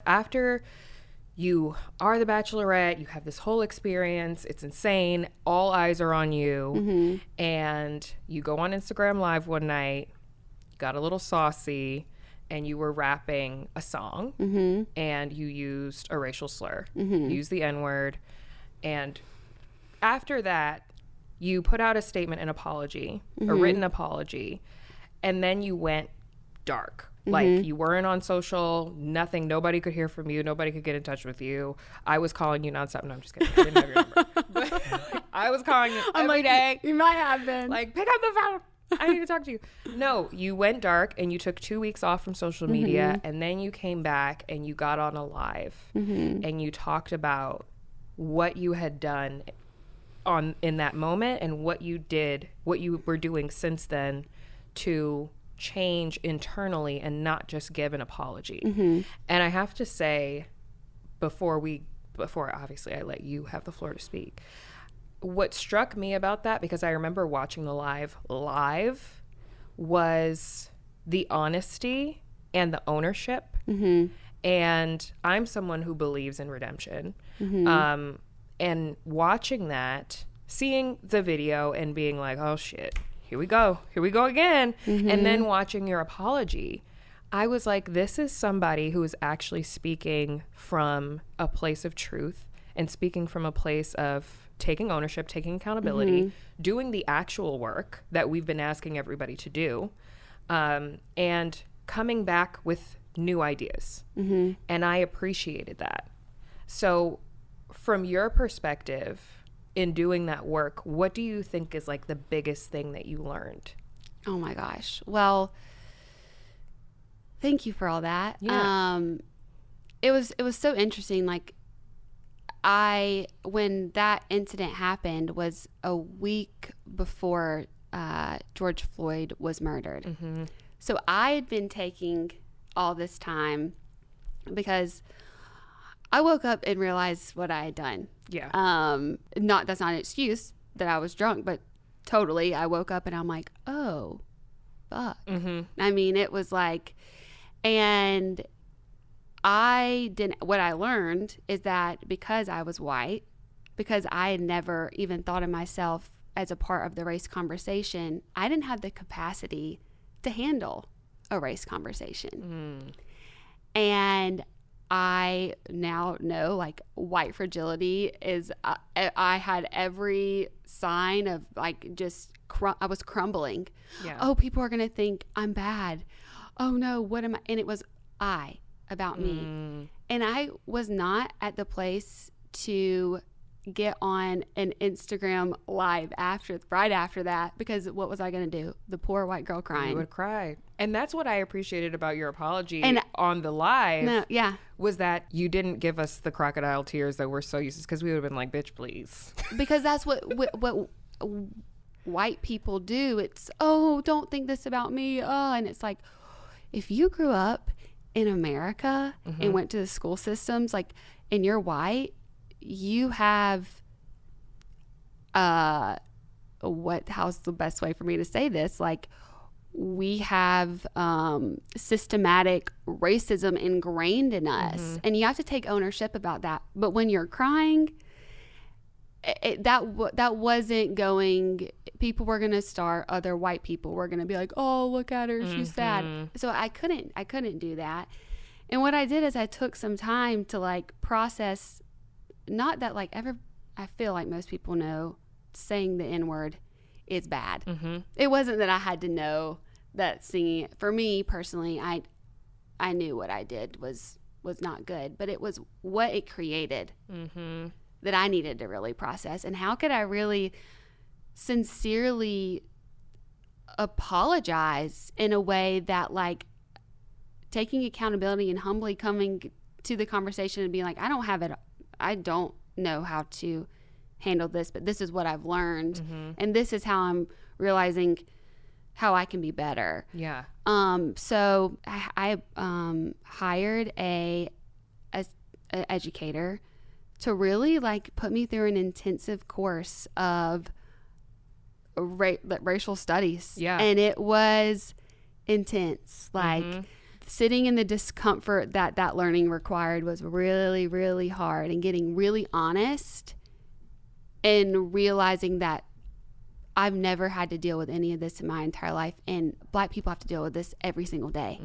after you are the Bachelorette, you have this whole experience, it's insane, all eyes are on you, and you go on Instagram Live one night, got a little saucy, and you were rapping a song, and you used a racial slur. You used the N-word. And after that, you put out a statement, an apology, a written apology, and then you went dark. Like, you weren't on social, nothing, nobody could hear from you, nobody could get in touch with you. I was calling you nonstop. No, I'm just kidding. I didn't have your number. But I was calling you every day. You might have been. Like, pick up the phone. I need to talk to you. No, you went dark and you took 2 weeks off from social media, and then you came back and you got on a live and you talked about what you had done in that moment and what you were doing since then to change internally and not just give an apology. And I have to say, before obviously I let you have the floor to speak, what struck me about that, because I remember watching the live, was the honesty and the ownership. And I'm someone who believes in redemption. And watching that, seeing the video and being like, oh shit, here we go again. And then watching your apology, I was like, this is somebody who is actually speaking from a place of truth and speaking from a place of taking ownership, taking accountability, doing the actual work that we've been asking everybody to do, and coming back with new ideas. And I appreciated that. So from your perspective, in doing that work, what do you think is like the biggest thing that you learned? Oh my gosh. Well, thank you for all that. Yeah. It was so interesting. Like, when that incident happened was a week before George Floyd was murdered. So I had been taking all this time because I woke up and realized what I had done. Yeah. That's not an excuse that I was drunk, but totally. I woke up and I'm like, oh, fuck. I mean, it was like, and what I learned is that because I was white, because I had never even thought of myself as a part of the race conversation, I didn't have the capacity to handle a race conversation. And I now know, like, white fragility is, I had every sign of, like, just, I was crumbling. Yeah. Oh, people are going to think I'm bad. Oh no, what am I? And it was about me. And I was not at the place to get on an Instagram live right after that, because what was I going to do? The poor white girl crying. You would cry. And that's what I appreciated about your apology on the live. Was that you didn't give us the crocodile tears that we're so used to, because we would have been like, bitch, please. Because that's what white people do. It's, oh, don't think this about me. Oh, and it's like, if you grew up in America and went to the school systems, like, and you're white, you have how's the best way for me to say this? Like, we have systematic racism ingrained in us, and you have to take ownership about that. But when you're crying, that wasn't going. People were gonna start. Other white people were gonna be like, "Oh, look at her, she's sad." So I couldn't do that. And what I did is I took some time to, like, process. Not that, like, I feel like most people know saying the N-word is bad. It wasn't that I had to know that singing it. For me personally, I knew what I did was not good, but it was what it created that I needed to really process. And how could I really sincerely apologize in a way that, like, taking accountability and humbly coming to the conversation and being like, I don't know how to handle this, but this is what I've learned, and this is how I'm realizing how I can be better. Yeah. So I hired a educator to really, like, put me through an intensive course of racial studies. Yeah. And it was intense. Like, sitting in the discomfort that learning required was really, really hard, and getting really honest and realizing that I've never had to deal with any of this in my entire life, and Black people have to deal with this every single day.